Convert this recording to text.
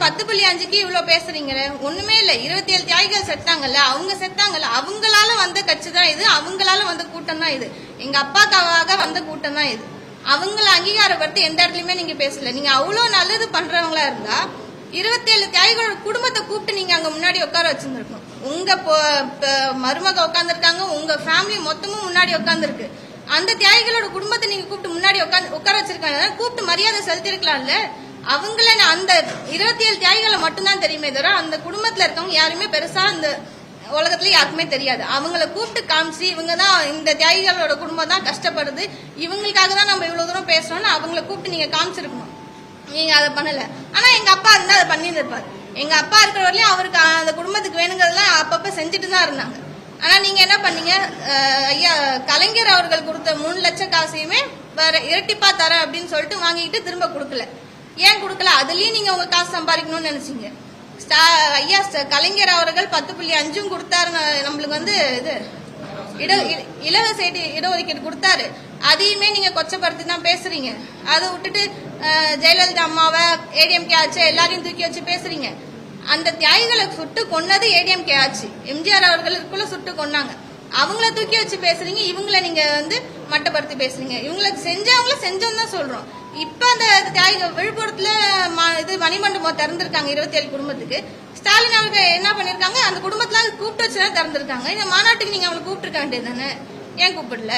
10.5க்கு இவ்வளவு பேசுறீங்க, ஒண்ணுமே இல்ல. 27 தியாகிகள் செத்தாங்கல்ல, அவங்க செத்தாங்கல்ல, அவங்களால வந்த கட்சி தான் இது, அவங்களால வந்த கூட்டம் தான் இது, எங்க அப்பாக்காக வந்த கூட்டம் தான் இது. அவங்கள அங்கீகாரப்படுத்தி எந்த இடத்துலயுமே நீங்க பேசல. நீங்க அவ்வளவு நல்லது பண்றவங்களா இருந்தா 27 தியாகிகளோட குடும்பத்தை கூப்பிட்டு நீங்க அங்க முன்னாடி உட்கார வச்சிருந்திருக்கணும். உங்க மருமக உட்காந்துருக்காங்க, உங்க ஃபேமிலி மொத்தமும் முன்னாடி உட்காந்துருக்கு. அந்த தியாகிகளோட குடும்பத்தை நீங்க கூப்பிட்டு முன்னாடி உட்கார வச்சிருக்காங்க, கூப்பிட்டு மரியாதை செலுத்திருக்கலாம்ல. அவங்கள அந்த 27 தியாகிகளை மட்டும்தான் தெரியுமே தவிர அந்த குடும்பத்துல இருக்கவங்க யாருமே பெருசா அந்த உலகத்துல யாருக்குமே தெரியாது. அவங்கள கூப்பிட்டு காமிச்சு இவங்கதான் இந்த தியாகிகளோட குடும்பம் தான் கஷ்டப்படுது, இவங்களுக்காக தான் நம்ம இவ்வளவு தூரம் பேசுறோம்னு அவங்கள கூப்பிட்டு நீங்க காமிச்சிருக்கணும். நீங்க அதை பண்ணல. ஆனா எங்க அப்பா இருந்தா அதை பண்ணியிருப்பாரு. எங்க அப்பா இருக்கிற வரையும் அவருக்கு அந்த குடும்பத்துக்கு வேணுங்கிறதெல்லாம் அப்பப்ப செஞ்சுட்டு தான் இருந்தாங்க. ஆனா நீங்க என்ன பண்ணீங்க, ஐயா கலைஞர் அவர்கள் கொடுத்த 3 லட்சம் காசையுமே வேற இரட்டிப்பா தர அப்படின்னு சொல்லிட்டு வாங்கிட்டு திரும்ப கொடுக்கல. ஏன் கொடுக்கல? அதுலயும் நீங்க உங்க காசு சம்பாதிக்கணும்னு நினைச்சீங்க. ஐயா கலைஞர் அவர்கள் 10.5 கொடுத்தாரு. நம்மளுக்கு இது இலவச இடஒதுக்கீடு கொடுத்தாரு. அதையுமே நீங்க கொச்சப்படுத்தி தான் பேசுறீங்க. அதை விட்டுட்டு ஜெயலலிதா அம்மாவை ஏடிஎம்கே ஆச்சு எல்லாரையும் தூக்கி வச்சு பேசுறீங்க. அந்த தியாகிகளை சுட்டு கொன்னது ஏடிஎம்கே ஆச்சு. எம்ஜிஆர் அவர்களுக்குள்ள சுட்டு கொன்னாங்க. அவங்கள தூக்கி வச்சு பேசுறீங்க, இவங்கள நீங்க மட்டப்படுத்தி பேசுறீங்க. இவங்களுக்கு செஞ்சவங்கள செஞ்சோம் தான் சொல்றோம். இப்ப அந்த தியாகிகள் விழுப்புரத்துல மணிமண்டபம் திறந்திருக்காங்க 27 குடும்பத்துக்கு. ஸ்டாலின் அவர்கள் என்ன பண்ணிருக்காங்க, அந்த குடும்பத்துல கூப்பிட்டு வச்சுதான் திறந்திருக்காங்க. இந்த மாநாட்டுக்கு நீங்க அவங்களை கூப்பிட்டு இருக்க வேண்டியது தானே, ஏன் கூப்பிடல?